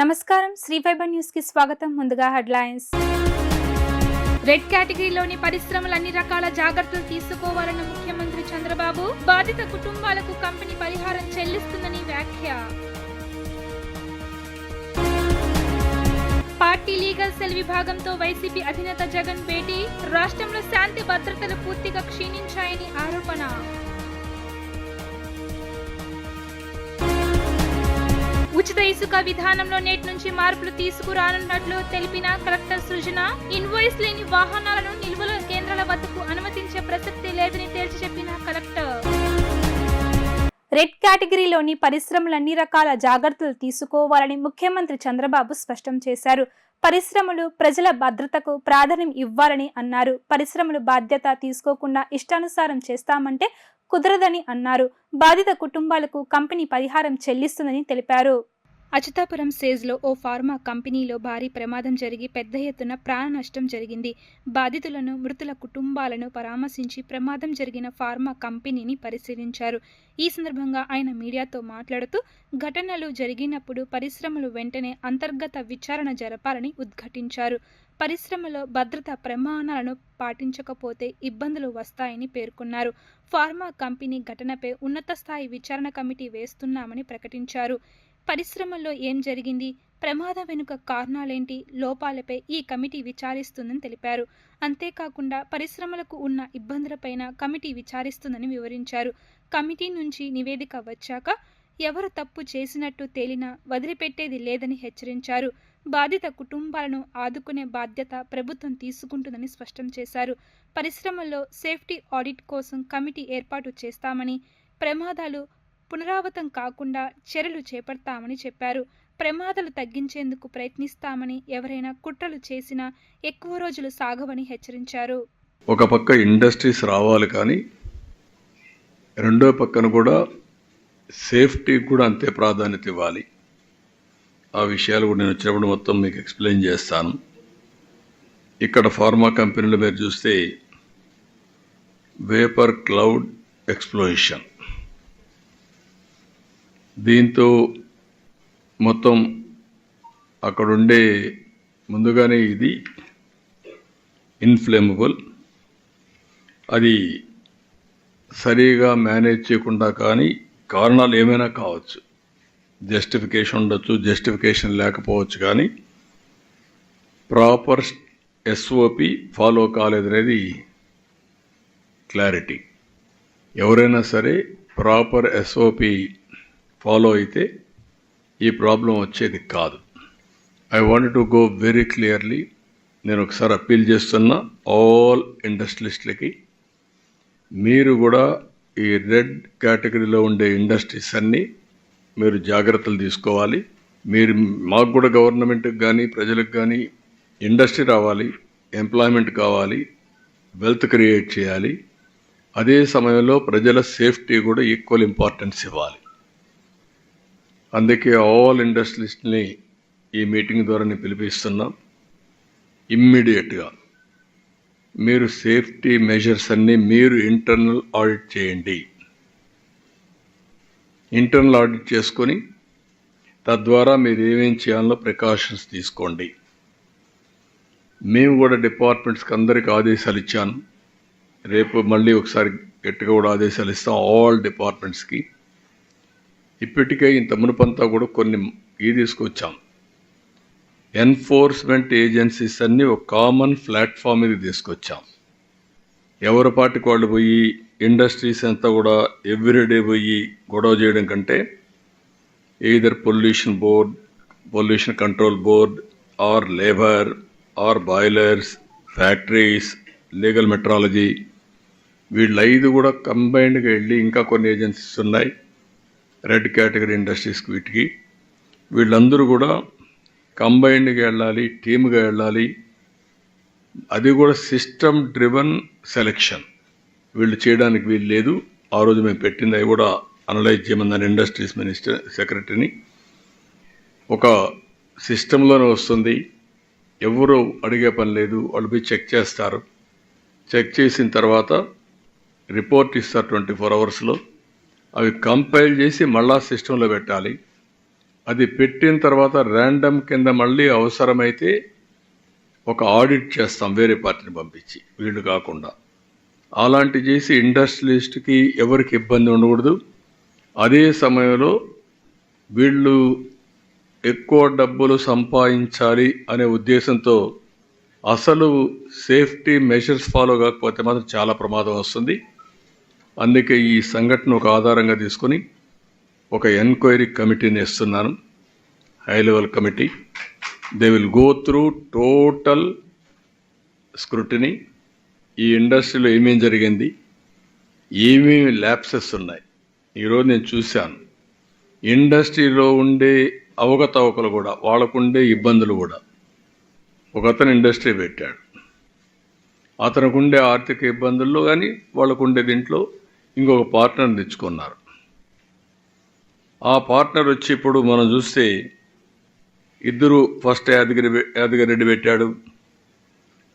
నమస్కారం, Shri fibre news కి స్వాగతం. ముందుగా హెడ్లైన్స్. రెడ్ కేటగిరీలోని పరిశ్రమలు అన్ని రకాల జాగ్రత్తలు తీసుకోవాలన్న ముఖ్యమంత్రి చంద్రబాబు. బాధిత కుటుంబాలకు కంపెనీ పరిహారం చెల్లిస్తుందని వ్యాఖ్య. పార్టీ లీగల్ సెల్ విభాగంతో వైసీపీ అధినేత జగన్ భేటీ. రాష్ట్రంలో శాంతి భద్రతలు పూర్తిగా క్షీణించాయని ఆరోపణ. ఉచిత ఇసుక విధానంలో నేటి నుంచి మార్పులు తీసుకురానున్నట్లు తెలిపిన కలెక్టర్ సృజన. ఇన్వాయిస్ లేని వాహనాలను నిల్వల కేంద్రాల వద్దకు అనుమతించే ప్రసక్తి లేదని తేల్చి చెప్పిన కలెక్టర్. రెడ్ కేటగిరీలోని పరిశ్రమలు అన్ని రకాల జాగ్రత్తలు తీసుకోవాలని ముఖ్యమంత్రి చంద్రబాబు స్పష్టం చేశారు. పరిశ్రమలు ప్రజల భద్రతకు ప్రాధాన్యం ఇవ్వాలని అన్నారు. పరిశ్రమలు బాధ్యత తీసుకోకుండా ఇష్టానుసారం చేస్తామంటే కుదరదని అన్నారు. బాధిత కుటుంబాలకు కంపెనీ పరిహారం చెల్లిస్తుందని తెలిపారు. అచ్యుతాపురం సేజ్లో ఓ ఫార్మా కంపెనీలో భారీ ప్రమాదం జరిగి పెద్ద ఎత్తున ప్రాణ నష్టం జరిగింది. బాధితులను, మృతుల కుటుంబాలను పరామర్శించి ప్రమాదం జరిగిన ఫార్మా కంపెనీని పరిశీలించారు. ఈ సందర్భంగా ఆయన మీడియాతో మాట్లాడుతూ ఘటనలు జరిగినప్పుడు పరిశ్రమలు వెంటనే అంతర్గత విచారణ జరపాలని ఉద్ఘాటించారు. పరిశ్రమలో భద్రతా ప్రమాణాలను పాటించకపోతే ఇబ్బందులు వస్తాయని పేర్కొన్నారు. ఫార్మా కంపెనీ ఘటనపై ఉన్నత స్థాయి విచారణ కమిటీ వేస్తున్నామని ప్రకటించారు. పరిశ్రమల్లో ఏం జరిగింది, ప్రమాదం వెనుక కారణాలేంటి, లోపాలపై ఈ కమిటీ విచారిస్తుందని తెలిపారు. అంతేకాకుండా పరిశ్రమలకు ఉన్న ఇబ్బందులపైన కమిటీ విచారిస్తుందని వివరించారు. కమిటీ నుంచి నివేదిక వచ్చాక ఎవరు తప్పు చేసినట్టు తేలినా వదిలిపెట్టేది లేదని హెచ్చరించారు. బాధిత కుటుంబాలను ఆదుకునే బాధ్యత ప్రభుత్వం తీసుకుంటుందని స్పష్టం చేశారు. పరిశ్రమల్లో సేఫ్టీ ఆడిట్ కోసం కమిటీ ఏర్పాటు చేస్తామని, ప్రమాదాలు పునరావృతం కాకుండా చర్యలు చేపడతామని చెప్పారు. ప్రమాదాలు తగ్గించేందుకు ప్రయత్నిస్తామని, ఎవరైనా కుట్రలు చేసినా ఎక్కువ రోజులు సాగవని హెచ్చరించారు. ఒక పక్క ఇండస్ట్రీస్ రావాలి, కానీ రెండో పక్కన కూడా సేఫ్టీ కూడా అంతే ప్రాధాన్యత ఇవ్వాలి. ఆ విషయాలు కూడా నేను వచ్చినప్పుడు మొత్తం మీకు ఎక్స్ప్లెయిన్ చేస్తాను. ఇక్కడ ఫార్మా కంపెనీలు మీరు చూస్తే వేపర్ క్లౌడ్ ఎక్స్ప్లోషన్, దీంతో మొత్తం అక్కడుండే ముందుగానే ఇది ఇన్ఫ్లేమబుల్, అది సరిగా మేనేజ్ చేయకుండా, కానీ కారణాలు ఏమైనా కావచ్చు, జస్టిఫికేషన్ ఉండొచ్చు, జస్టిఫికేషన్ లేకపోవచ్చు, కానీ ప్రాపర్ ఎస్ఓపి ఫాలో కాలేదనేది క్లారిటీ. ఎవరైనా సరే ప్రాపర్ ఎస్ఓపి ఫాలో అయితే ఈ ప్రాబ్లం వచ్చేది కాదు. I want to go very clearly. నేను ఒకసారి అప్పీల్ చేస్తున్నా ఆల్ ఇండస్ట్రియలిస్టులకి, మీరు కూడా ఈ రెడ్ కేటగిరీలో ఉండే ఇండస్ట్రీస్ అన్నీ మీరు జాగ్రత్తలు తీసుకోవాలి. మీరు మాకు కూడా గవర్నమెంట్కి కానీ ప్రజలకు కానీ ఇండస్ట్రీ రావాలి, ఎంప్లాయ్మెంట్ కావాలి, వెల్త్ క్రియేట్ చేయాలి. అదే సమయంలో ప్రజల సేఫ్టీ కూడా ఈక్వల్ ఇంపార్టెన్స్ ఇవ్వాలి. అందుకే ఆల్ ఇండస్ట్రియలిస్ట్ని ఈ మీటింగ్ ద్వారా నేను పిలిపిస్తున్నాం. ఇమ్మీడియట్గా మీరు సేఫ్టీ మెజర్స్ అన్నీ మీరు ఇంటర్నల్ ఆడిట్ చేయండి. ఇంటర్నల్ ఆడిట్ చేసుకొని తద్వారా మీరు ఏమేం చేయాలో ప్రికాషన్స్ తీసుకోండి. మేము కూడా డిపార్ట్మెంట్స్కి అందరికీ ఆదేశాలు ఇచ్చాను. రేపు మళ్ళీ ఒకసారి గట్టిగా కూడా ఆదేశాలు ఇస్తాం ఆల్ డిపార్ట్మెంట్స్కి. ఇప్పటికే ఇంత మునుపంతా కూడా కొన్ని తీసుకొచ్చాం. ఎన్ఫోర్స్మెంట్ ఏజెన్సీస్ అన్నీ ఒక కామన్ ప్లాట్ఫామ్ మీద తీసుకొచ్చాం. ఎవరి పాటికి వాళ్ళు పోయి ఇండస్ట్రీస్ అంతా కూడా ఎవ్రీడే పోయి గొడవ చేయడం కంటే either pollution board, pollution control board, or labour, or boilers, factories, legal metrology, వీళ్ళు 5 కూడా కంబైన్డ్గా వెళ్ళి, ఇంకా కొన్ని ఏజెన్సీస్ ఉన్నాయి రెడ్ కేటగిరీ ఇండస్ట్రీస్కి, వీటికి వీళ్ళందరూ కూడా కంబైన్డ్గా వెళ్ళాలి, టీమ్గా వెళ్ళాలి. అది కూడా సిస్టమ్ డ్రివన్ సెలెక్షన్ వీళ్ళు చేయడానికి వీలు లేదు. ఆ రోజు మేము పెట్టింది అవి కూడా అనలైజ్ చేయమన్నాను ఇండస్ట్రీస్ మినిస్టర్ సెక్రటరీని. ఒక సిస్టంలోనే వస్తుంది, ఎవరు అడిగే పని లేదు, వాళ్ళు పోయి చెక్ చేస్తారు. చెక్ చేసిన తర్వాత రిపోర్ట్ ఇస్తారు 24 అవర్స్లో. అవి కంపైల్ చేసి మళ్ళా సిస్టంలో పెట్టాలి. అది పెట్టిన తర్వాత ర్యాండమ్ కింద మళ్ళీ అవసరమైతే ఒక ఆడిట్ చేస్తాం వేరే పార్టీని పంపించి, వీళ్ళు కాకుండా. అలాంటి చేసి ఇండస్ట్రియలిస్ట్కి ఎవరికి ఇబ్బంది ఉండకూడదు. అదే సమయంలో వీళ్ళు ఎక్కువ డబ్బులు సంపాదించాలి అనే ఉద్దేశంతో అసలు సేఫ్టీ మెషర్స్ ఫాలో కాకపోతే మాత్రం చాలా ప్రమాదం వస్తుంది. అందుకే ఈ సంఘటన ఒక ఆధారంగా తీసుకొని ఒక ఎంక్వైరీ కమిటీని ఇస్తున్నాను, high level committee. They will go through total scrutiny. ఈ ఇండస్ట్రీలో ఏమేం జరిగింది, ఏమేమి ల్యాప్సెస్ ఉన్నాయి. ఈరోజు నేను చూశాను ఇండస్ట్రీలో ఉండే అవకతవకలు కూడా, వాళ్ళకుండే ఇబ్బందులు కూడా. ఒక అతను ఇండస్ట్రీ పెట్టాడు, అతనికి ఉండే ఆర్థిక ఇబ్బందుల్లో కానీ వాళ్ళకుండే దీంట్లో ఇంకొక పార్ట్నర్ని తెచ్చుకున్నారు. ఆ పార్ట్నర్ వచ్చి ఇప్పుడు మనం చూస్తే ఇద్దరు ఫస్ట్ యాదగిరెడ్డి పెట్టాడు,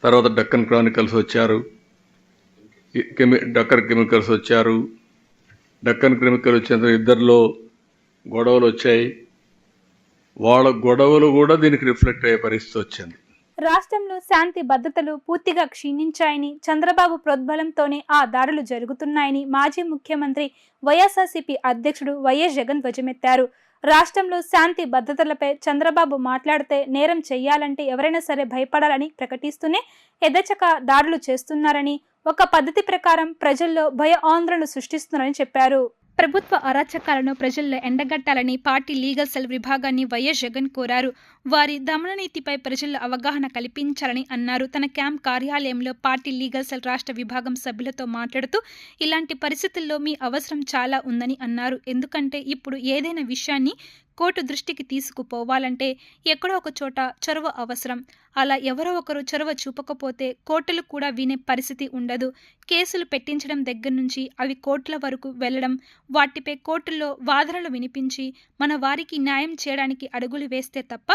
తర్వాత డక్కన్ క్రానికల్స్ వచ్చారు, డక్కన్ కెమికల్స్ వచ్చారు. డక్కన్ కెమికల్ వచ్చిన ఇద్దరిలో గొడవలు వచ్చాయి. వాళ్ళ గొడవలు కూడా దీనికి రిఫ్లెక్ట్ అయ్యే పరిస్థితి వచ్చింది. రాష్ట్రంలో శాంతి భద్రతలు పూర్తిగా క్షీణించాయని, చంద్రబాబు ప్రోద్బలంతోనే ఆ దాడులు జరుగుతున్నాయని మాజీ ముఖ్యమంత్రి వైఎస్ఆర్సీపీ అధ్యక్షుడు వైఎస్ జగన్ ధ్వజమెత్తారు. రాష్ట్రంలో శాంతి భద్రతలపై చంద్రబాబు మాట్లాడితే నేరం చెయ్యాలంటే ఎవరైనా సరే భయపడాలని ప్రకటిస్తూనే యథేచ్ఛక దాడులు చేస్తున్నారని, ఒక పద్ధతి ప్రకారం ప్రజల్లో భయ ఆందోళనలు సృష్టిస్తున్నారని చెప్పారు. ప్రభుత్వ అరాచకాలను ప్రజల్లో ఎండగట్టాలని పార్టీ లీగల్ సెల్ విభాగాన్ని వైఎస్ జగన్ కోరారు. వారి దమన నీతిపై ప్రజల్లో అవగాహన కల్పించాలని అన్నారు. తన క్యాంప్ కార్యాలయంలో పార్టీ లీగల్ సెల్ రాష్ట్ర విభాగం సభ్యులతో మాట్లాడుతూ ఇలాంటి పరిస్థితుల్లో మీ అవసరం చాలా ఉందని అన్నారు. ఎందుకంటే ఇప్పుడు ఏదైనా విషయాన్ని కోర్టు దృష్టికి తీసుకుపోవాలంటే ఎక్కడో ఒక చోట చొరవ అవసరం. అలా ఎవరో ఒకరు చొరవ చూపకపోతే కోర్టులు కూడా వినే పరిస్థితి ఉండదు. కేసులు పెట్టించడం దగ్గర నుంచి అవి కోర్టుల వరకు వెళ్లడం, వాటిపై కోర్టుల్లో వాదనలు వినిపించి మన వారికి న్యాయం చేయడానికి అడుగులు వేస్తే తప్ప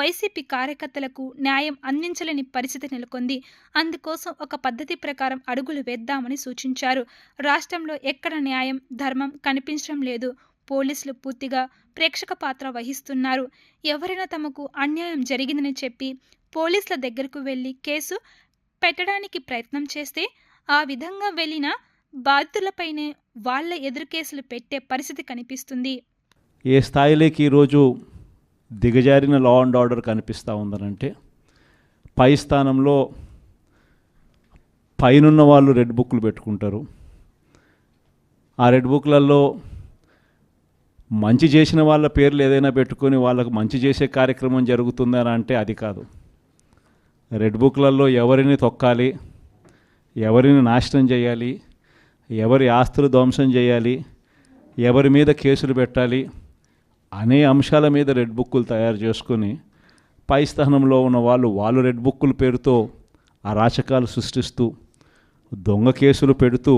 వైసీపీ కార్యకర్తలకు న్యాయం అందించలేని పరిస్థితి నెలకొంది. అందుకోసం ఒక పద్ధతి ప్రకారం అడుగులు వేద్దామని సూచించారు. రాష్ట్రంలో ఎక్కడ న్యాయం, ధర్మం కనిపించడం లేదు. పోలీసులు పూర్తిగా ప్రేక్షక పాత్ర వహిస్తున్నారు. ఎవరైనా తమకు అన్యాయం జరిగిందని చెప్పి పోలీసుల దగ్గరకు వెళ్ళి కేసు పెట్టడానికి ప్రయత్నం చేస్తే ఆ విధంగా వెళ్ళిన బాధితులపైనే వాళ్ళ ఎదురు కేసులు పెట్టే పరిస్థితి కనిపిస్తుంది. ఏ స్థాయిలోకి ఈరోజు దిగజారిన లా అండ్ ఆర్డర్ కనిపిస్తూ ఉందనంటే, పై స్థానంలో పైనున్న వాళ్ళు రెడ్ బుక్లు పెట్టుకుంటారు. ఆ రెడ్ బుక్లలో మంచి చేసిన వాళ్ళ పేర్లు ఏదైనా పెట్టుకొని వాళ్ళకు మంచి చేసే కార్యక్రమం జరుగుతుందని అంటే అది కాదు. రెడ్ బుక్లలో ఎవరిని తొక్కాలి, ఎవరిని నాశనం చేయాలి, ఎవరి ఆస్తులు ధ్వంసం చేయాలి, ఎవరి మీద కేసులు పెట్టాలి అనే అంశాల మీద రెడ్ బుక్కులు తయారు చేసుకొని పై స్థానంలో ఉన్న వాళ్ళు రెడ్ బుక్కుల పేరుతో అరాచకాలు సృష్టిస్తూ దొంగ కేసులు పెడుతూ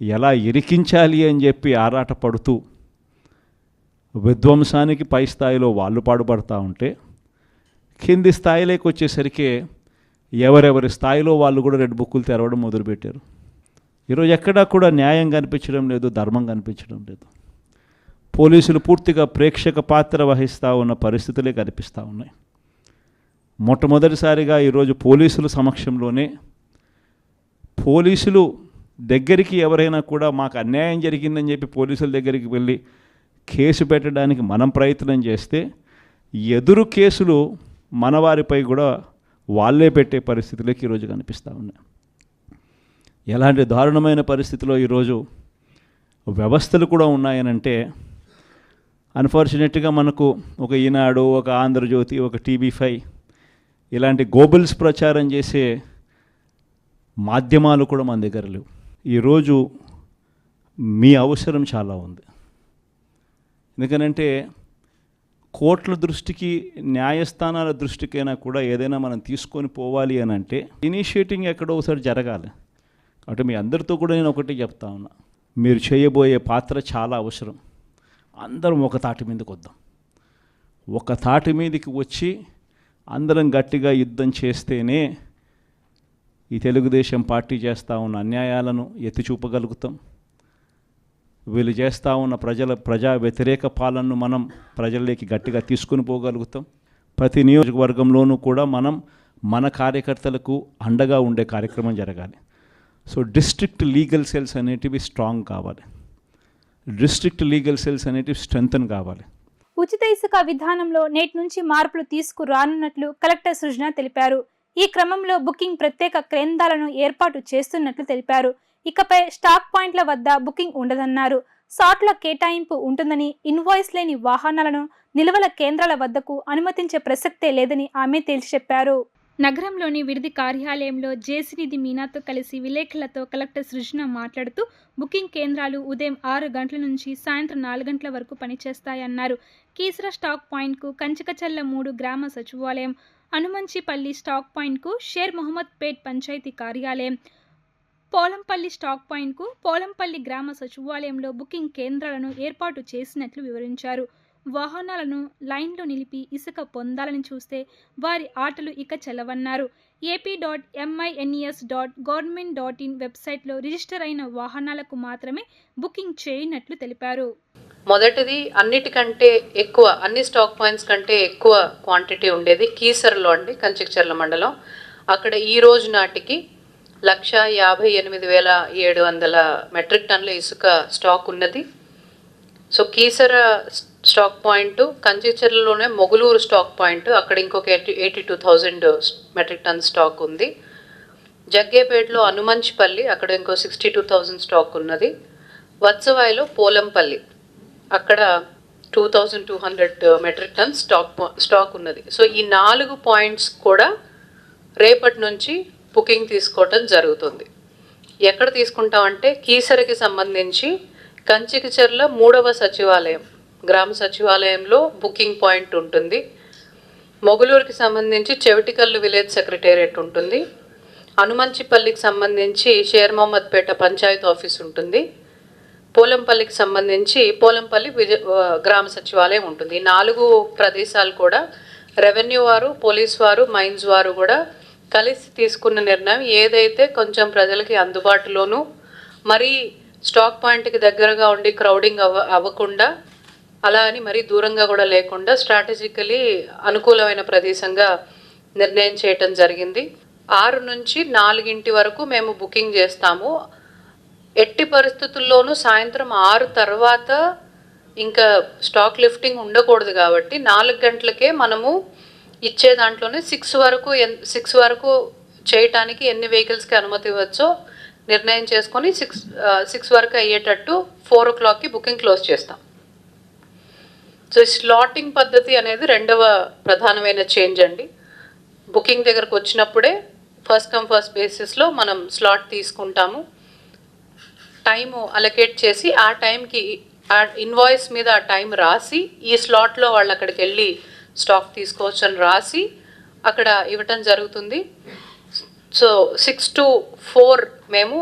ఎలా ఇరికించాలి అని చెప్పి ఆరాట పడుతూ విధ్వంసానికి పై స్థాయిలో వాళ్ళు పాటుపడుతూ ఉంటే, కింది స్థాయిలోకి వచ్చేసరికి ఎవరెవరి స్థాయిలో వాళ్ళు కూడా రెడ్ బుక్కులు తెరవడం మొదలుపెట్టారు. ఈరోజు ఎక్కడా కూడా న్యాయం కనిపించడం లేదు, ధర్మం కనిపించడం లేదు. పోలీసులు పూర్తిగా ప్రేక్షక పాత్ర వహిస్తూ ఉన్న పరిస్థితులే కనిపిస్తూ ఉన్నాయి. మొట్టమొదటిసారిగా ఈరోజు పోలీసుల సమక్షంలోనే పోలీసులు దగ్గరికి ఎవరైనా కూడా మాకు అన్యాయం జరిగిందని చెప్పి పోలీసుల దగ్గరికి వెళ్ళి కేసు పెట్టడానికి మనం ప్రయత్నం చేస్తే ఎదురు కేసులు మన వారిపై కూడా వాళ్ళే పెట్టే పరిస్థితులకి ఈరోజు కనిపిస్తూ ఉన్నాయి. ఎలాంటి దారుణమైన పరిస్థితిలో ఈరోజు వ్యవస్థలు కూడా ఉన్నాయనంటే, అన్ఫార్చునేట్గా మనకు ఒక ఈనాడు, ఒక ఆంధ్రజ్యోతి, ఒక TV5 ఇలాంటి గోబుల్స్ ప్రచారం చేసే మాధ్యమాలు కూడా మన దగ్గర లేవు. ఈరోజు మీ అవసరం చాలా ఉంది. ఎందుకనంటే కోర్టుల దృష్టికి, న్యాయస్థానాల దృష్టికైనా కూడా ఏదైనా మనం తీసుకొని పోవాలి అని అంటే ఇనిషియేటింగ్ ఎక్కడో ఒకసారి జరగాలి. కాబట్టి మీ అందరితో కూడా నేను ఒకటి చెప్తా ఉన్నా, మీరు చేయబోయే పాత్ర చాలా అవసరం. అందరం ఒక తాటి మీదకి వద్దాం. ఒక తాటి మీదకి వచ్చి అందరం గట్టిగా యుద్ధం చేస్తేనే ఈ తెలుగుదేశం పార్టీ చేస్తూ ఉన్న అన్యాయాలను ఎత్తి చూపగలుగుతాం. వీళ్ళు చేస్తూ ఉన్న ప్రజా వ్యతిరేక పాలనను మనం ప్రజల్లోకి గట్టిగా తీసుకుని పోగలుగుతాం. ప్రతి నియోజకవర్గంలోనూ కూడా మనం మన కార్యకర్తలకు అండగా ఉండే కార్యక్రమం జరగాలి. సో డిస్ట్రిక్ట్ లీగల్ సెల్స్ అనేటివి స్ట్రాంగ్ కావాలి, డిస్ట్రిక్ట్ లీగల్ సెల్స్ అనేటివి స్ట్రెంగ్తన్ కావాలి. ఉచిత ఇసుక విధానంలో నేటి నుంచి మార్పులు తీసుకురానున్నట్లు కలెక్టర్ సృజన తెలిపారు. ఈ క్రమంలో బుకింగ్ ప్రత్యేక కేంద్రాలను ఏర్పాటు చేస్తున్నట్లు తెలిపారు. ఇకపై స్టాక్ పాయింట్ల వద్ద బుకింగ్ ఉండదన్నారు. సాట్ల కేటాయింపు ఉంటుందని, ఇన్వాయిస్ లేని వాహనాలను నిల్వల కేంద్రాల వద్దకు అనుమతించే ప్రసక్తే లేదని ఆమె తేల్చి చెప్పారు. నగరంలోని విడిది కార్యాలయంలో జేసీనిధి మీనాతో కలిసి విలేకరులతో కలెక్టర్ సృజన మాట్లాడుతూ బుకింగ్ కేంద్రాలు ఉదయం 6 గంటల నుంచి సాయంత్రం 4 గంటల వరకు పనిచేస్తాయన్నారు. కీసర స్టాక్ పాయింట్కు కంచికచర్ల 3 గ్రామ సచివాలయం, అనుమంచిపల్లి స్టాక్ పాయింట్కు షేర్ మొహమ్మద్ పేట్ పంచాయతీ కార్యాలయం, పోలంపల్లి స్టాక్ పాయింట్కు పోలంపల్లి గ్రామ సచివాలయంలో బుకింగ్ కేంద్రాలను ఏర్పాటు చేసినట్లు వివరించారు. వాహనాలను లైన్లో నిలిపి ఇసుక పొందాలని చూస్తే వారి ఆటలు ఇక చెల్లవన్నారు. ap.mis.government.in వెబ్సైట్లో రిజిస్టర్ అయిన వాహనాలకు మాత్రమే బుకింగ్ చేయనట్లు తెలిపారు. మొదటిది అన్నిటికంటే ఎక్కువ, అన్ని స్టాక్ పాయింట్స్ కంటే ఎక్కువ క్వాంటిటీ ఉండేది కీసర్లో అండి, కంచికచర్ల మండలం. అక్కడ ఈ రోజు నాటికి 1,58,700 మెట్రిక్ టన్నుల ఇసుక స్టాక్ ఉన్నది. సో కీసర స్టాక్ పాయింట్, కంచికచర్లలోనే మొగులూరు స్టాక్ పాయింట్, అక్కడ ఇంకొక 82,000 మెట్రిక్ టన్ స్టాక్ ఉంది. జగ్గేపేటలో అనుమంచిపల్లి, అక్కడ ఇంకో 62,000 స్టాక్ ఉన్నది. వత్సవాయిలో పోలంపల్లి, అక్కడ 2,200 మెట్రిక్ టన్ స్టాక్ ఉన్నది. సో ఈ 4 పాయింట్స్ కూడా రేపటి నుంచి బుకింగ్ తీసుకోవటం జరుగుతుంది. ఎక్కడ తీసుకుంటామంటే కీసరకి సంబంధించి కంచికచర్ల 3వ సచివాలయం, గ్రామ సచివాలయంలో బుకింగ్ పాయింట్ ఉంటుంది. మొగులూరుకి సంబంధించి చెవిటికల్లు విలేజ్ సెక్రటేరియట్ ఉంటుంది. అనుమంచిపల్లికి సంబంధించి షేర్ మొహమ్మద్ పేట పంచాయత్ ఆఫీస్ ఉంటుంది. పోలంపల్లికి సంబంధించి పోలంపల్లి గ్రామ సచివాలయం ఉంటుంది. ఈ 4 ప్రదేశాలు కూడా రెవెన్యూ వారు, పోలీస్ వారు, మైన్స్ వారు కూడా కలిసి తీసుకున్న నిర్ణయం. ఏదైతే కొంచెం ప్రజలకి అందుబాటులోనూ మరీ స్టాక్ పాయింట్కి దగ్గరగా ఉండి క్రౌడింగ్ అవ్వకుండా, అలా అని మరీ దూరంగా కూడా లేకుండా స్ట్రాటజికలీ అనుకూలమైన ప్రదేశంగా నిర్ణయం చేయటం జరిగింది. 6 నుంచి 4 వరకు మేము బుకింగ్ చేస్తాము. ఎట్టి పరిస్థితుల్లోనూ సాయంత్రం 6 తర్వాత ఇంకా స్టాక్ లిఫ్టింగ్ ఉండకూడదు కాబట్టి 4 గంటలకే మనము ఇచ్చే దాంట్లోనే 6 వరకు చేయటానికి ఎన్ని వెహికల్స్కి అనుమతి ఇవ్వచ్చో నిర్ణయం చేసుకొని 6 వరకు అయ్యేటట్టు 4 o'clockకి బుకింగ్ క్లోజ్ చేస్తాం. సో స్లాటింగ్ పద్ధతి అనేది 2వ ప్రధానమైన చేంజ్ అండి. బుకింగ్ దగ్గరకు వచ్చినప్పుడే ఫస్ట్ కమ్ ఫస్ట్ బేసిస్లో మనం స్లాట్ తీసుకుంటాము. టైము అలొకేట్ చేసి ఆ టైంకి ఆ ఇన్వాయిస్ మీద ఆ టైం రాసి ఈ స్లాట్లో వాళ్ళు అక్కడికి వెళ్ళి స్టాక్ తీసుకోవచ్చు అని రాసి అక్కడ ఇవ్వటం జరుగుతుంది. సో 6 to 4 మేము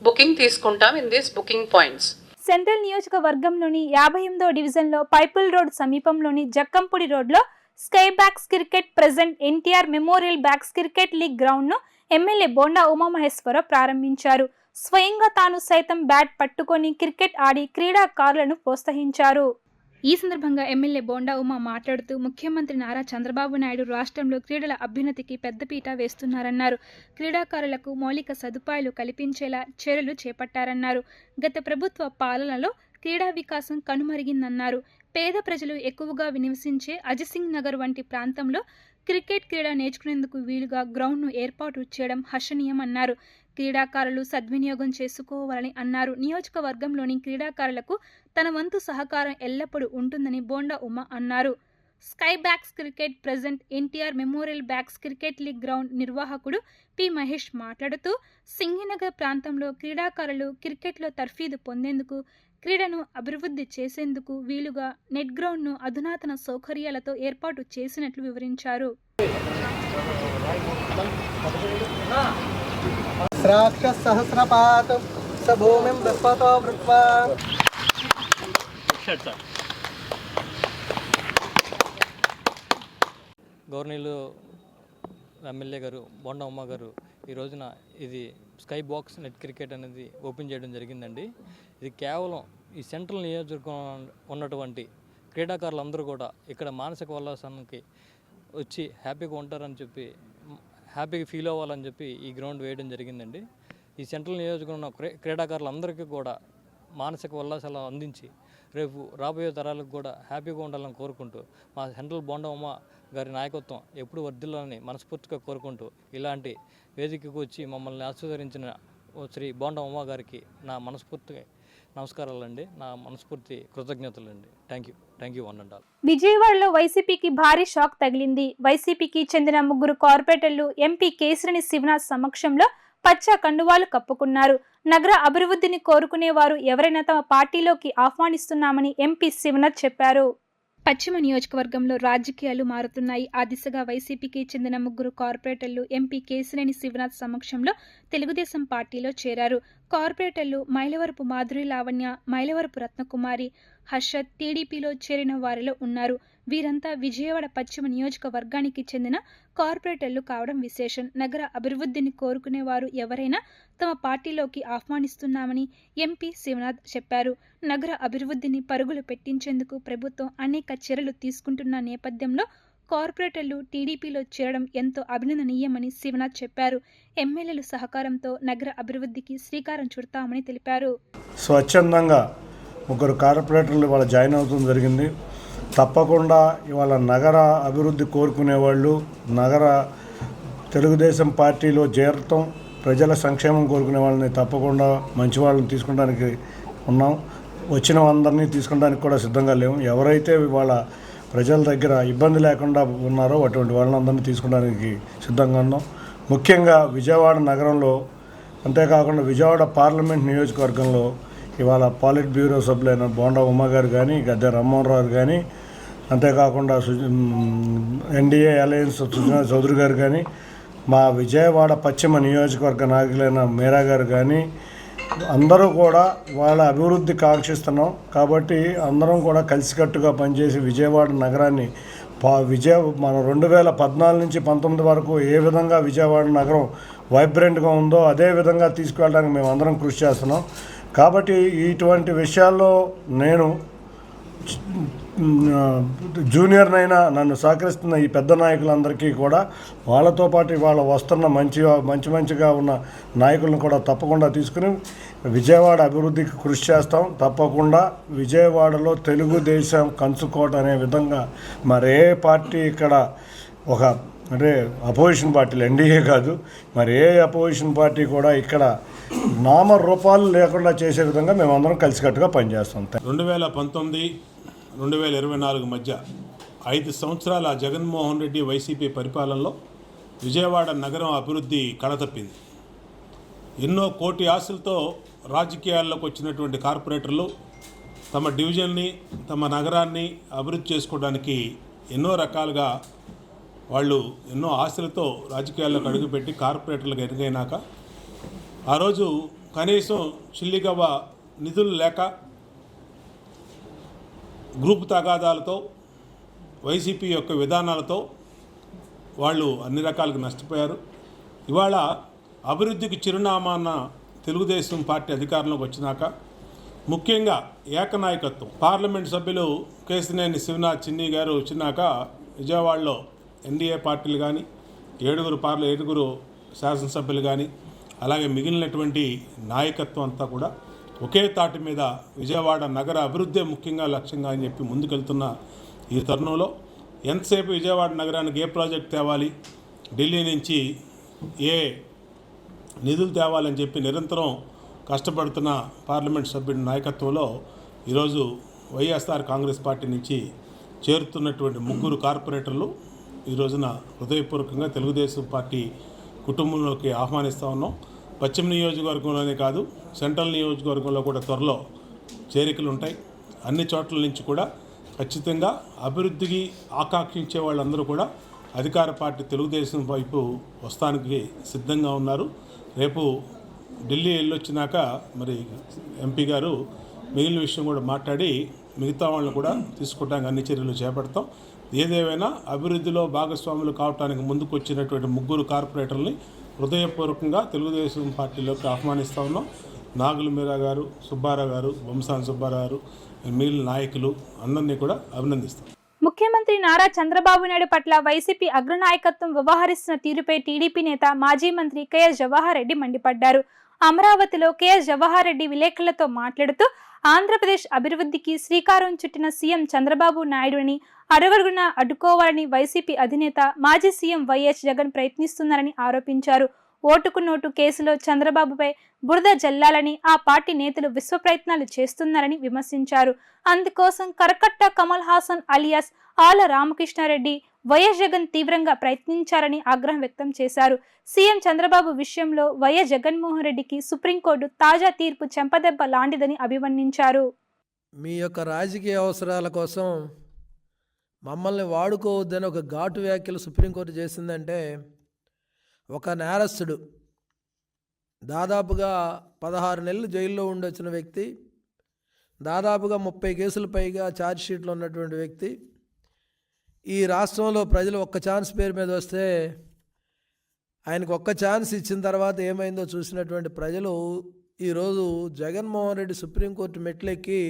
బుకింగ్ తీసుకుంటాం in this booking points. Central నియోజకవర్గంలోని 58వ డివిజన్లో పైపుల్ రోడ్ సమీపంలోని జక్కంపూడి రోడ్లో sky backs cricket present NTR memorial backs cricket league గ్రౌండ్ను ఎమ్మెల్యే బోండా ఉమామహేశ్వరరావు ప్రారంభించారు. స్వయంగా తాను సైతం బ్యాట్ పట్టుకొని క్రికెట్ ఆడి క్రీడాకారులను ప్రోత్సహించారు. ఈ సందర్భంగా ఎమ్మెల్యే బోండా ఉమా మాట్లాడుతూ ముఖ్యమంత్రి నారా చంద్రబాబు నాయుడు రాష్ట్రంలో క్రీడల అభ్యున్నతికి పెద్దపీట వేస్తున్నారన్నారు. క్రీడాకారులకు మౌలిక సదుపాయాలు కల్పించేలా చర్యలు చేపట్టారన్నారు. గత ప్రభుత్వ పాలనలో క్రీడా వికాసం కనుమరిగిందన్నారు. పేద ప్రజలు ఎక్కువగా నివసించే అజసింగ్ నగర్ వంటి ప్రాంతంలో క్రికెట్ క్రీడ నేర్చుకునేందుకు వీలుగా గ్రౌండ్ను ఏర్పాటు చేయడం హర్షణీయమన్నారు. క్రీడాకారులు సద్వినియోగం చేసుకోవాలని అన్నారు. నియోజకవర్గంలోని క్రీడాకారులకు తన వంతు సహకారం ఎల్లప్పుడూ ఉంటుందని బోండా ఉమ అన్నారు. Sky backs cricket present NTR memorial backs cricket league ground నిర్వాహకుడు పి మహేష్ మాట్లాడుతూ సింగినగర్ ప్రాంతంలో క్రీడాకారులు క్రికెట్లో తర్ఫీదు పొందేందుకు, క్రీడను అభివృద్ధి చేసేందుకు వీలుగా నెట్ గ్రౌండ్ను అధునాతన సౌకర్యాలతో ఏర్పాటు చేసినట్లు వివరించారు. గవర్నీలు ఎమ్మెల్యే గారు బోండా ఉమ్మ గారు ఈ రోజున ఇది స్కై బాక్స్ నెట్ క్రికెట్ అనేది ఓపెన్ చేయడం జరిగిందండి. ఇది కేవలం ఈ సెంట్రల్ నియోజకవర్గం ఉన్నటువంటి క్రీడాకారులందరూ కూడా ఇక్కడ మానసిక ఉల్లాసానికి వచ్చి హ్యాపీగా ఉంటారని చెప్పి, హ్యాపీగా ఫీల్ అవ్వాలని చెప్పి ఈ గ్రౌండ్ వేయడం జరిగిందండి. ఈ సెంట్రల్ నియోజకవర్గం క్రీడాకారులందరికీ కూడా మానసిక ఉల్లాసాలు అందించి రేపు రాబోయే తరాలకు కూడా హ్యాపీగా ఉండాలని కోరుకుంటూ, మా సెంట్రల్ బోండమ్మ గారి నాయకత్వం ఎప్పుడు వర్ధిల్లాలని మనస్ఫూర్తిగా కోరుకుంటూ, ఇలాంటి వేదికకు వచ్చి మమ్మల్ని ఆశీర్వదించిన శ్రీ బోండమ్మ గారికి నా మనస్ఫూర్తిగా నమస్కారాలండి, నా మనస్ఫూర్తి కృతజ్ఞతలండి. Thank you one and all. విజయవాడలో వైసీపీకి భారీ షాక్ తగిలింది. వైసీపీకి చెందిన 3 కార్పొరేటర్లు ఎంపీ కేశినేని శివనాథ్ సమక్షంలో పచ్చ కండువాలు కప్పుకున్నారు. నగర అభివృద్ధిని కోరుకునే వారు ఎవరైనా తమ పార్టీలోకి ఆహ్వానిస్తున్నామని ఎంపీ శివనాథ్ చెప్పారు. పశ్చిమ నియోజకవర్గంలో రాజకీయాలు మారుతున్నాయి. ఆ దిశగా వైసీపీకి చెందిన 3 కార్పొరేటర్లు ఎంపీ కేశినేని శివనాథ్ సమక్షంలో తెలుగుదేశం పార్టీలో చేరారు. కార్పొరేటర్లు మైలవరపు మాధురి లావణ్య, మైలవరపు రత్నకుమారి, హర్షత్ టీడీపీలో చేరిన వారిలో ఉన్నారు. వీరంతా విజయవాడ పశ్చిమ నియోజకవర్గానికి చెందిన కార్పొరేటర్లు కావడం విశేషం. నగర అభివృద్ధిని కోరుకునే వారు ఎవరైనా తమ పార్టీలోకి ఆహ్వానిస్తున్నామని ఎంపీ శివనాథ్ చెప్పారు. నగర అభివృద్ధిని పరుగులు పెట్టించేందుకు ప్రభుత్వం అనేక చర్యలు తీసుకుంటున్న నేపథ్యంలో కార్పొరేటర్లు టీడీపీలో చేరడం ఎంతో అభినందనీయమని శివనాథ్ చెప్పారు. ఎమ్మెల్యేల సహకారంతో నగర అభివృద్ధికి శ్రీకారం చుడతామని తెలిపారు. స్వచ్ఛందంగా 3 కార్పొరేటర్లు ఇవాళ జాయిన్ అవుతుంది జరిగింది. తప్పకుండా ఇవాళ నగర అభివృద్ధి కోరుకునే వాళ్ళు నగర తెలుగుదేశం పార్టీలో చేరటం, ప్రజల సంక్షేమం కోరుకునే వాళ్ళని తప్పకుండా మంచి వాళ్ళని తీసుకుంటానికి ఉన్నాం. వచ్చిన అందరినీ తీసుకుంటానికి కూడా సిద్ధంగా లేము. ఎవరైతే ఇవాళ ప్రజల దగ్గర ఇబ్బంది లేకుండా ఉన్నారో అటువంటి వాళ్ళందరినీ తీసుకోవడానికి సిద్ధంగా ఉన్నాం. ముఖ్యంగా విజయవాడ నగరంలో, అంతేకాకుండా విజయవాడ పార్లమెంట్ నియోజకవర్గంలో ఇవాళ పాలిట్ బ్యూరో సభ్యులైన బోండా ఉమ్మ గారు కానీ, గద్దె రామ్మోహన్ రావు కానీ, అంతేకాకుండా ఎన్డీఏ అలయన్స్ సుజనా చౌదరి గారు కానీ, మా విజయవాడ పశ్చిమ నియోజకవర్గ నాయకులైన మీరా గారు కానీ, అందరూ కూడా వాళ్ళ అభివృద్ధి కాంక్షిస్తున్నాం. కాబట్టి అందరం కూడా కలిసికట్టుగా పనిచేసి విజయవాడ నగరాన్ని మనం 2014 నుంచి 19 వరకు ఏ విధంగా విజయవాడ నగరం వైబ్రెంట్గా ఉందో అదే విధంగా తీసుకువెళ్ళడానికి మేము అందరం కృషి చేస్తున్నాం. కాబట్టి ఇటువంటి విషయాల్లో నేను జూనియర్నైనా నన్ను సహకరిస్తున్న ఈ పెద్ద నాయకులందరికీ కూడా వాళ్ళతో పాటు ఇవాళ వస్తున్న మంచిగా ఉన్న నాయకులను కూడా తప్పకుండా తీసుకుని విజయవాడ అభివృద్ధికి కృషి చేస్తాం. తప్పకుండా విజయవాడలో తెలుగుదేశం కంచుకోట అనే విధంగా మరే పార్టీ ఇక్కడ అంటే అపోజిషన్ పార్టీలు, ఎన్డీఏ కాదు, మరి ఏ అపోజిషన్ పార్టీ కూడా ఇక్కడ నామరూపాలు లేకుండా చేసే విధంగా మేమందరం కలిసికట్టుగా పనిచేస్తాం. 2019-2024 మధ్య 5 సంవత్సరాల జగన్మోహన్ రెడ్డి వైసీపీ పరిపాలనలో విజయవాడ నగరం అభివృద్ధి కళతప్పింది. ఎన్నో కోటి ఆశలతో రాజకీయాల్లోకి వచ్చినటువంటి కార్పొరేటర్లు తమ డివిజన్ని, తమ నగరాన్ని అభివృద్ధి చేసుకోవడానికి ఎన్నో రకాలుగా వాళ్ళు ఎన్నో ఆశలతో రాజకీయాల్లోకి అడుగుపెట్టి కార్పొరేటర్లకు ఎదుగైనాక ఆ రోజు కనీసం చిల్లిగవ్వ నిధులు లేక గ్రూప్ తగాదాలతో, వైసీపీ యొక్క విధానాలతో వాళ్ళు అన్ని రకాలుగా నష్టపోయారు. ఇవాళ అభివృద్ధికి చిరునామాన్న తెలుగుదేశం పార్టీ అధికారంలోకి వచ్చినాక ముఖ్యంగా ఏకనాయకత్వం, పార్లమెంట్ సభ్యులు కేశినేని శివనాథ్ చిన్ని గారు వచ్చినాక విజయవాడలో ఎన్డీఏ పార్టీలు కానీ, 7 శాసనసభ్యులు కానీ, అలాగే మిగిలినటువంటి నాయకత్వం అంతా కూడా ఒకే తాటి మీద విజయవాడ నగర అభివృద్ధి ముఖ్యంగా లక్ష్యంగా అని చెప్పి ముందుకెళ్తున్న ఈ తరుణంలో ఎంతసేపు విజయవాడ నగరానికి ఏ ప్రాజెక్ట్ తేవాలి, ఢిల్లీ నుంచి ఏ నిధులు తేవాలని చెప్పి నిరంతరం కష్టపడుతున్న పార్లమెంట్ సభ్యుడి నాయకత్వంలో ఈరోజు వైఎస్ఆర్ కాంగ్రెస్ పార్టీ నుంచి చేరుతున్నటువంటి 3 కార్పొరేటర్లు ఈ రోజున హృదయపూర్వకంగా తెలుగుదేశం పార్టీ కుటుంబంలోకి ఆహ్వానిస్తూ ఉన్నాం. పశ్చిమ నియోజకవర్గంలోనే కాదు, సెంట్రల్ నియోజకవర్గంలో కూడా త్వరలో చేరికలు ఉంటాయి. అన్ని చోట్ల నుంచి కూడా ఖచ్చితంగా అభివృద్ధికి ఆకాంక్షించే వాళ్ళందరూ కూడా అధికార పార్టీ తెలుగుదేశం వైపు వస్తానికి సిద్ధంగా ఉన్నారు. రేపు ఢిల్లీ వెళ్ళొచ్చినాక మరి ఎంపీ గారు మిగిలిన విషయం కూడా మాట్లాడి మిగతా వాళ్ళని కూడా తీసుకోవడానికి అన్ని చర్యలు చేపడతాం. ఏదేమైనా అభివృద్ధిలో భాగస్వాములు కావడానికి ముందుకు వచ్చినటువంటి 3 కార్పొరేటర్ని హృదయపూర్వకంగా తెలుగుదేశం పార్టీలోకి ఆహ్వానిస్తూ ఉన్నాం. నాగుల మీరా గారు, సుబ్బారావు గారు, వంశాన్ సుబ్బారావు గారు, మిగిలిన నాయకులు అందరినీ కూడా అభినందిస్తాం. ముఖ్యమంత్రి నారా చంద్రబాబు నాయుడు పట్ల వైసీపీ అగ్రనాయకత్వం వ్యవహరిస్తున్న తీరుపై టీడీపీ నేత మాజీ మంత్రి కేఎస్ జవహర్ రెడ్డి మండిపడ్డారు. అమరావతిలో కేఎస్ జవహర్ రెడ్డి విలేకరులతో మాట్లాడుతూ ఆంధ్రప్రదేశ్ అభివృద్ధికి శ్రీకారం చుట్టిన సీఎం చంద్రబాబు నాయుడుని అడుగడుగునా అడ్డుకోవాలని వైసీపీ అధినేత మాజీ సీఎం వైఎస్ జగన్ ప్రయత్నిస్తున్నారని ఆరోపించారు. ఓటుకు నోటు కేసులో చంద్రబాబుపై బురద జల్లాలని ఆ పార్టీ నేతలు విశ్వ ప్రయత్నాలు చేస్తున్నారని విమర్శించారు. అందుకోసం కరకట్ట కమల్ హాసన్ అలియాస్ ఆల రామకృష్ణారెడ్డి వైఎస్ జగన్ తీవ్రంగా ప్రయత్నించారని ఆగ్రహం వ్యక్తం చేశారు. సీఎం చంద్రబాబు విషయంలో వైఎస్ జగన్మోహన్ రెడ్డికి సుప్రీంకోర్టు తాజా తీర్పు చెంపదెబ్బ లాంటిదని అభివర్ణించారు. మీ యొక్క రాజకీయ అవసరాల కోసం మమ్మల్ని వాడుకోవద్దని ఒక ఘాటు వ్యాఖ్యలు సుప్రీంకోర్టు చేసిందంటే, ఒక నేరస్తుడు దాదాపుగా 16 నెలలు జైల్లో ఉండొచ్చిన వ్యక్తి, దాదాపుగా 30 కేసులు పైగా ఛార్జ్షీట్లో ఉన్నటువంటి వ్యక్తి, ఈ రాష్ట్రంలో ప్రజలు ఒక్క ఛాన్స్ పేరు మీద వస్తే ఆయనకు ఒక్క ఛాన్స్ ఇచ్చిన తర్వాత ఏమైందో చూసినటువంటి ప్రజలు ఈరోజు జగన్మోహన్ రెడ్డి సుప్రీంకోర్టు మెట్లెక్కి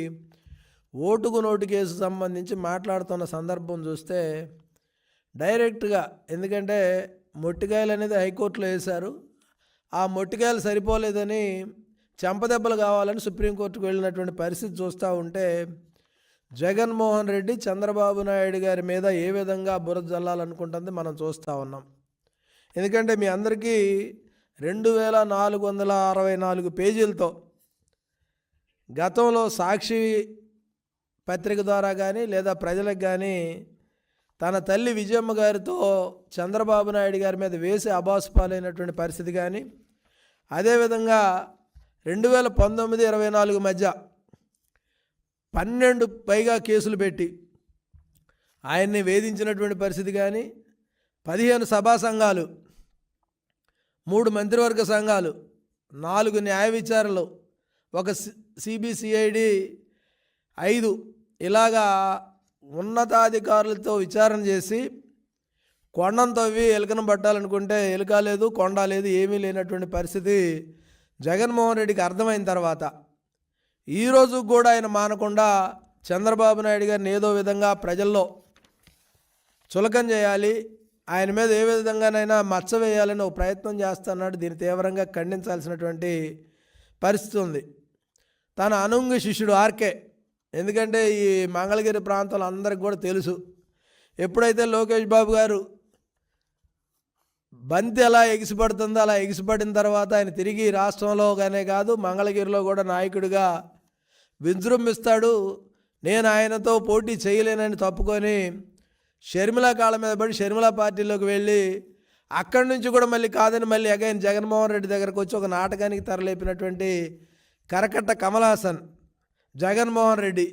ఓటుకు నోటు కేసు సంబంధించి మాట్లాడుతున్న సందర్భం చూస్తే డైరెక్ట్గా, ఎందుకంటే మొట్టికాయలు అనేది హైకోర్టులో వేశారు, ఆ మొట్టికాయలు సరిపోలేదని చెంపదెబ్బలు కావాలని సుప్రీంకోర్టుకు వెళ్ళినటువంటి పరిస్థితి చూస్తూ ఉంటే, జగన్మోహన్ రెడ్డి చంద్రబాబు నాయుడు గారి మీద ఏ విధంగా బురద జల్లాలనుకుంటుంది మనం చూస్తూ ఉన్నాం. ఎందుకంటే మీ అందరికీ 2464 పేజీలతో గతంలో సాక్షి పత్రిక ద్వారా కానీ లేదా ప్రజలకు కానీ తన తల్లి విజయమ్మ గారితో చంద్రబాబు నాయుడు గారి మీద వేసి అబాసుపాలైనటువంటి పరిస్థితి కానీ, అదేవిధంగా 2019-24 మధ్య 12 పైగా కేసులు పెట్టి ఆయన్ని వేధించినటువంటి పరిస్థితి కానీ, 15 సభా సంఘాలు, 3 మంత్రివర్గ సంఘాలు, 4 న్యాయ విచారణలు, ఒక సిబిసిఐడి 5 ఇలాగా ఉన్నతాధికారులతో విచారణ చేసి కొండను తవ్వి ఎలుకను పట్టాలనుకుంటే ఎలుక లేదు, కొండ లేదు, ఏమీ లేనటువంటి పరిస్థితి జగన్మోహన్ రెడ్డికి అర్థమైన తర్వాత ఈరోజు కూడా ఆయన మానకుండా చంద్రబాబు నాయుడు గారిని ఏదో విధంగా ప్రజల్లో చులకం చేయాలి, ఆయన మీద ఏ విధంగానైనా మచ్చ వేయాలని ఒక ప్రయత్నం చేస్తున్నాడు. దీన్ని తీవ్రంగా ఖండించాల్సినటువంటి పరిస్థితి ఉంది. తన అనుంగి శిష్యుడు ఆర్కే, ఎందుకంటే ఈ మంగళగిరి ప్రాంతంలో అందరికి కూడా తెలుసు, ఎప్పుడైతే లోకేష్ బాబు గారు బంతి ఎలా ఎగిసిపడుతుందో అలా ఎగిసిపడిన తర్వాత ఆయన తిరిగి రాష్ట్రంలోగానే కాదు మంగళగిరిలో కూడా నాయకుడిగా విజృంభిస్తాడు. నేను ఆయనతో పోటీ చేయలేనని తప్పుకొని షర్మిల కాళ్ళ మీద పడి షర్మిల పార్టీలోకి వెళ్ళి అక్కడి నుంచి కూడా మళ్ళీ కాదని మళ్ళీ అగైన్ జగన్మోహన్ రెడ్డి దగ్గరకు వచ్చి ఒక నాటకానికి తెరలేపినటువంటి కరకట్ట కమల్ హాసన్, జగన్మోహన్ రెడ్డి,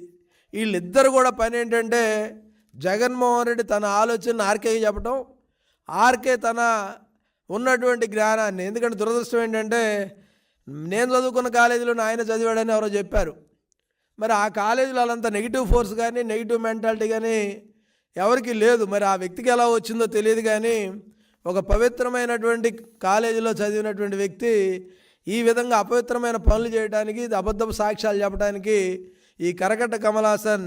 వీళ్ళిద్దరు కూడా పని ఏంటంటే జగన్మోహన్ రెడ్డి తన ఆలోచన ఆర్కేకి చెప్పడం, ఆర్కే తన ఉన్నటువంటి జ్ఞానాన్ని, ఎందుకంటే దురదృష్టం ఏంటంటే నేను చదువుకున్న కాలేజీలో ఆయన చదివాడని ఎవరో చెప్పారు, మరి ఆ కాలేజీలో వాళ్ళంతా నెగిటివ్ ఫోర్స్ కానీ నెగిటివ్ మెంటాలిటీ కానీ ఎవరికి లేదు. మరి ఆ వ్యక్తికి ఎలా వచ్చిందో తెలియదు, కానీ ఒక పవిత్రమైనటువంటి కాలేజీలో చదివినటువంటి వ్యక్తి ఈ విధంగా అపవిత్రమైన పనులు చేయడానికి, అబద్ధపు సాక్ష్యాలు చెప్పడానికి ఈ కరకట్ట కమల్ హాసన్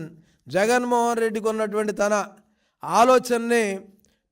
జగన్మోహన్ రెడ్డికి ఉన్నటువంటి తన ఆలోచనని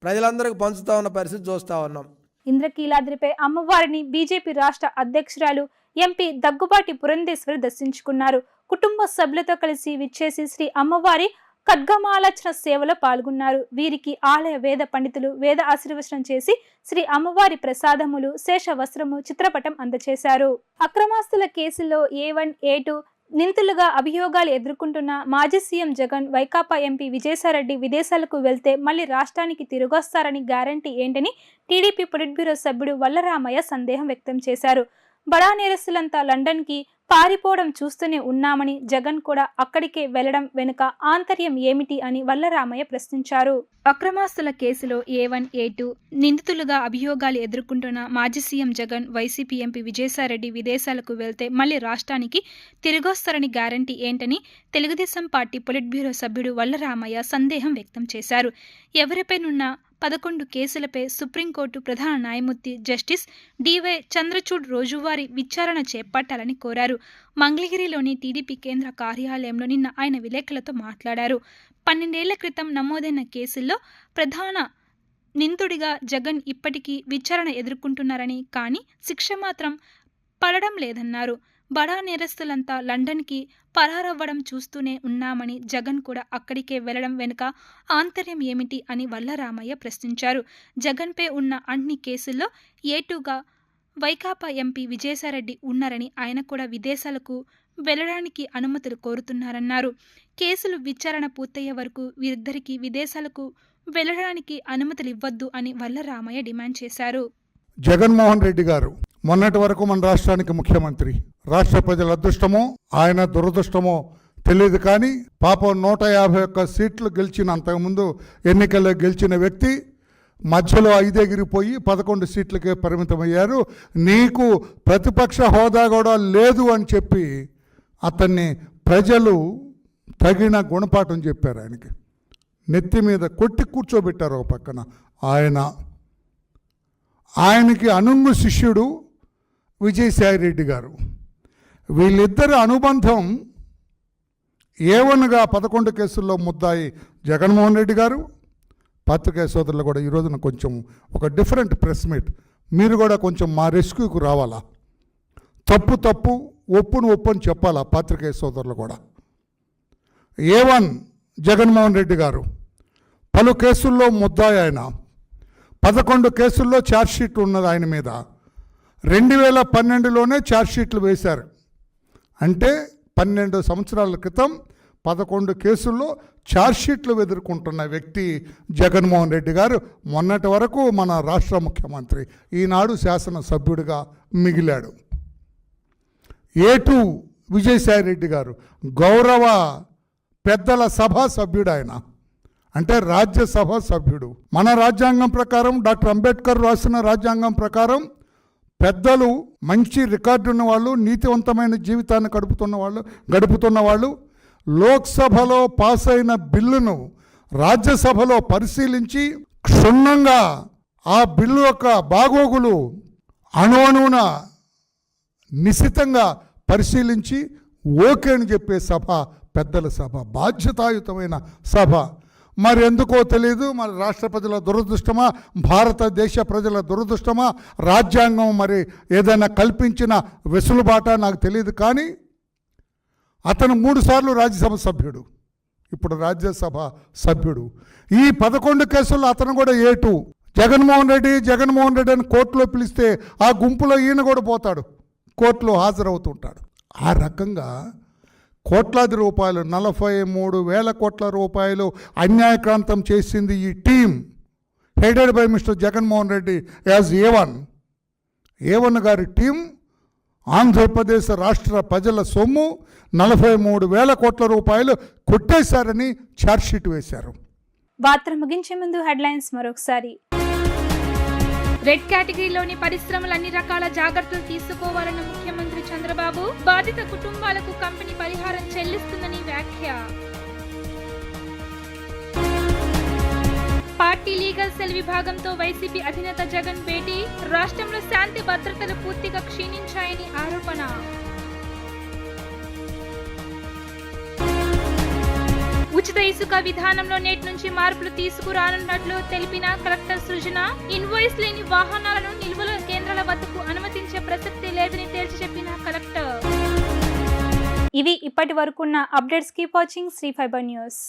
ప్రజలందరికీ పంచుతూ ఉన్న పరిస్థితి చూస్తూ ఉన్నాం. ఇంద్రకీలాద్రిపై అమ్మవారిని బీజేపీ రాష్ట్ర అధ్యక్షురాలు ఎంపీ దగ్గుబాటి పురంధేశ్వరి దర్శించుకున్నారు. కుటుంబ సభ్యులతో కలిసి విచ్చేసి శ్రీ అమ్మవారి ఖడ్గమాలచన సేవలో పాల్గొన్నారు. వీరికి ఆలయ వేద పండితులు వేద ఆశీర్వచనం చేసి శ్రీ అమ్మవారి ప్రసాదములు, శేష వస్త్రము, చిత్రపటం అందజేశారు. అక్రమాస్తుల కేసులో A1, A2 నిందితులుగా అభియోగాలు ఎదుర్కొంటున్న మాజీ సీఎం జగన్, వైకాపా ఎంపీ విజయసాయిరెడ్డి విదేశాలకు వెళ్తే మళ్లీ రాష్ట్రానికి తిరిగొస్తారని గ్యారంటీ ఏంటని టీడీపీ పొలిట్ బ్యూరో సభ్యుడు వల్లరామయ్య సందేహం వ్యక్తం చేశారు. బడా నేరస్తులంతా లండన్కి పారిపోవడం చూస్తూనే ఉన్నామని, జగన్ కూడా అక్కడికే వెళ్లడం వెనుక ఆంతర్యం ఏమిటి అని వల్లరామయ్య ప్రశ్నించారు. అక్రమాస్తుల కేసులో A1, A2 నిందితులుగా అభియోగాలు ఎదుర్కొంటున్న మాజీ CM Jagan, YCP MP Vijayasai Reddy విదేశాలకు వెళ్తే మళ్లీ రాష్ట్రానికి తిరిగొస్తారని గ్యారంటీ ఏంటని తెలుగుదేశం పార్టీ పొలిట్ బ్యూరో సభ్యుడు వల్లరామయ్య సందేహం వ్యక్తం చేశారు. ఎవరిపైనున్న 11 కేసులపై సుప్రీంకోర్టు ప్రధాన న్యాయమూర్తి జస్టిస్ డివై చంద్రచూడ్ రోజువారీ విచారణ చేపట్టాలని కోరారు. మంగళగిరిలోని టీడీపీ కేంద్ర కార్యాలయంలో నిన్న ఆయన విలేకరులతో మాట్లాడారు. 12 ఏళ్ల క్రితం నమోదైన కేసుల్లో ప్రధాన నిందితుడిగా జగన్ ఇప్పటికీ విచారణ ఎదుర్కొంటున్నారని, కానీ శిక్ష మాత్రం పడడం లేదన్నారు. బడా నేరస్తులంతా లండన్కి పరారవ్వడం చూస్తూనే ఉన్నామని, జగన్ కూడా అక్కడికే వెళ్లడం వెనుక ఆంతర్యం ఏమిటి అని వల్లరామయ్య ప్రశ్నించారు. జగన్పై ఉన్న అన్ని కేసుల్లో ఏటుగా వైకాపా ఎంపీ విజయసాయిరెడ్డి ఉన్నారని, ఆయన కూడా విదేశాలకు వెళ్లడానికి అనుమతులు కోరుతున్నారన్నారు. కేసులు విచారణ పూర్తయ్యే వరకు వీరిద్దరికీ విదేశాలకు వెళ్లడానికి అనుమతులు ఇవ్వద్దు అని వల్లరామయ్య డిమాండ్ చేశారు. జగన్మోహన్ రెడ్డి గారు మొన్నటి వరకు మన రాష్ట్రానికి ముఖ్యమంత్రి. రాష్ట్ర ప్రజల అదృష్టమో ఆయన దురదృష్టమో తెలియదు, కానీ పాపం 151 సీట్లు గెలిచిన, అంతకుముందు ఎన్నికల్లో గెలిచిన వ్యక్తి మధ్యలో 5 ఎగిరిపోయి 11 సీట్లకే పరిమితమయ్యారు. నీకు ప్రతిపక్ష హోదా కూడా లేదు అని చెప్పి అతన్ని ప్రజలు తగిన గుణపాఠం చెప్పారు. ఆయనకి నెత్తి మీద కొట్టి కూర్చోబెట్టారు ఒక పక్కన. ఆయనకి అనుంగు శిష్యుడు విజయసాయిరెడ్డి గారు. వీళ్ళిద్దరి అనుబంధం ఏవనగా 11 కేసుల్లో ముద్దాయి జగన్మోహన్ రెడ్డి గారు. పత్రికా సోదరులు కూడా ఈరోజున కొంచెం ఒక డిఫరెంట్ ప్రెస్ మీట్, మీరు కూడా కొంచెం మా రెస్క్యూకు రావాలా, తప్పు ఒప్పును అని చెప్పాలా పత్రికా సోదరులు కూడా. A1 జగన్మోహన్ రెడ్డి గారు పలు కేసుల్లో ముద్దాయి. ఆయన 11 కేసుల్లో ఛార్జ్షీట్ ఉన్నది ఆయన మీద. 2012లోనే ఛార్జ్షీట్లు వేశారు. అంటే 12 సంవత్సరాల క్రితం 11 కేసుల్లో ఛార్జ్షీట్లు ఎదుర్కొంటున్న వ్యక్తి జగన్మోహన్ రెడ్డి గారు. మొన్నటి వరకు మన రాష్ట్ర ముఖ్యమంత్రి, ఈనాడు శాసనసభ్యుడిగా మిగిలాడు. A2 విజయసాయిరెడ్డి గారు గౌరవ పెద్దల సభ సభ్యుడు. ఆయన అంటే రాజ్యసభ సభ్యుడు. మన రాజ్యాంగం ప్రకారం, డాక్టర్ అంబేద్కర్ రాసిన రాజ్యాంగం ప్రకారం పెద్దలు, మంచి రికార్డు ఉన్న వాళ్ళు, నీతివంతమైన జీవితాన్ని గడుపుతున్న వాళ్ళు లోక్సభలో పాస్ అయిన బిల్లును రాజ్యసభలో పరిశీలించి క్షుణ్ణంగా ఆ బిల్లు యొక్క బాగోగులు అణువణువున నిశితంగా పరిశీలించి ఓకే అని చెప్పే సభ పెద్దల సభ, బాధ్యతాయుతమైన సభ. మరి ఎందుకో తెలియదు, మరి రాష్ట్ర ప్రజల దురదృష్టమా, భారతదేశ ప్రజల దురదృష్టమా, రాజ్యాంగం మరి ఏదైనా కల్పించిన వెసులుబాట నాకు తెలియదు, కానీ అతను 3 సార్లు రాజ్యసభ సభ్యుడు, ఇప్పుడు రాజ్యసభ సభ్యుడు. ఈ 11 కేసుల్లో అతను కూడా A2. జగన్మోహన్ రెడ్డి అని కోర్టులో పిలిస్తే ఆ గుంపులో ఈయన కూడా పోతాడు, కోర్టులో హాజరవుతుంటాడు. ఆ రకంగా కోట్లాది రూపాయలు, 43,000 కోట్ల రూపాయలు అన్యాయక్రాంతం చేసింది ఈ team headed by mister Jaganmohan Reddy as A1 గారి టీం. ఆంధ్రప్రదేశ్ రాష్ట్ర ప్రజల సొమ్ము 43,000 కోట్ల రూపాయలు కొట్టేశారని ఛార్జ్షీట్ వేశారు. వార్తలు ముగించే ముందు హెడ్లైన్స్ మరొకసారి. రెడ్ కేటగిరీలోని పరిశ్రమలు అన్ని రకాల జాగ్రత్తలు తీసుకోవాలన్న ముఖ్యమంత్రి చంద్రబాబు. బాధిత కుటుంబాలకు కంపెనీ పరిహారం చెల్లిస్తుందని వ్యాఖ్య. పార్టీ లీగల్ సెల్ విభాగంతో వైసీపీ అధినేత జగన్ భేటీ. రాష్ట్రంలో శాంతి భద్రతలు పూర్తిగా క్షీణించాయని ఆరోపణ. ఉచిత ఇసుక విధానంలో నేటి నుంచి మార్పులు తీసుకురానున్నట్లు తెలిపిన కలెక్టర్ సృజన. ఇన్వాయిస్ లేని వాహనాలను నిల్వల కేంద్రాల వద్దకు అనుమతించే ప్రసక్తి లేదని తేల్చి చెప్పిన కలెక్టర్. ఇవి ఇప్పటి వరకున్న updates. Keep watching Sri fibre news.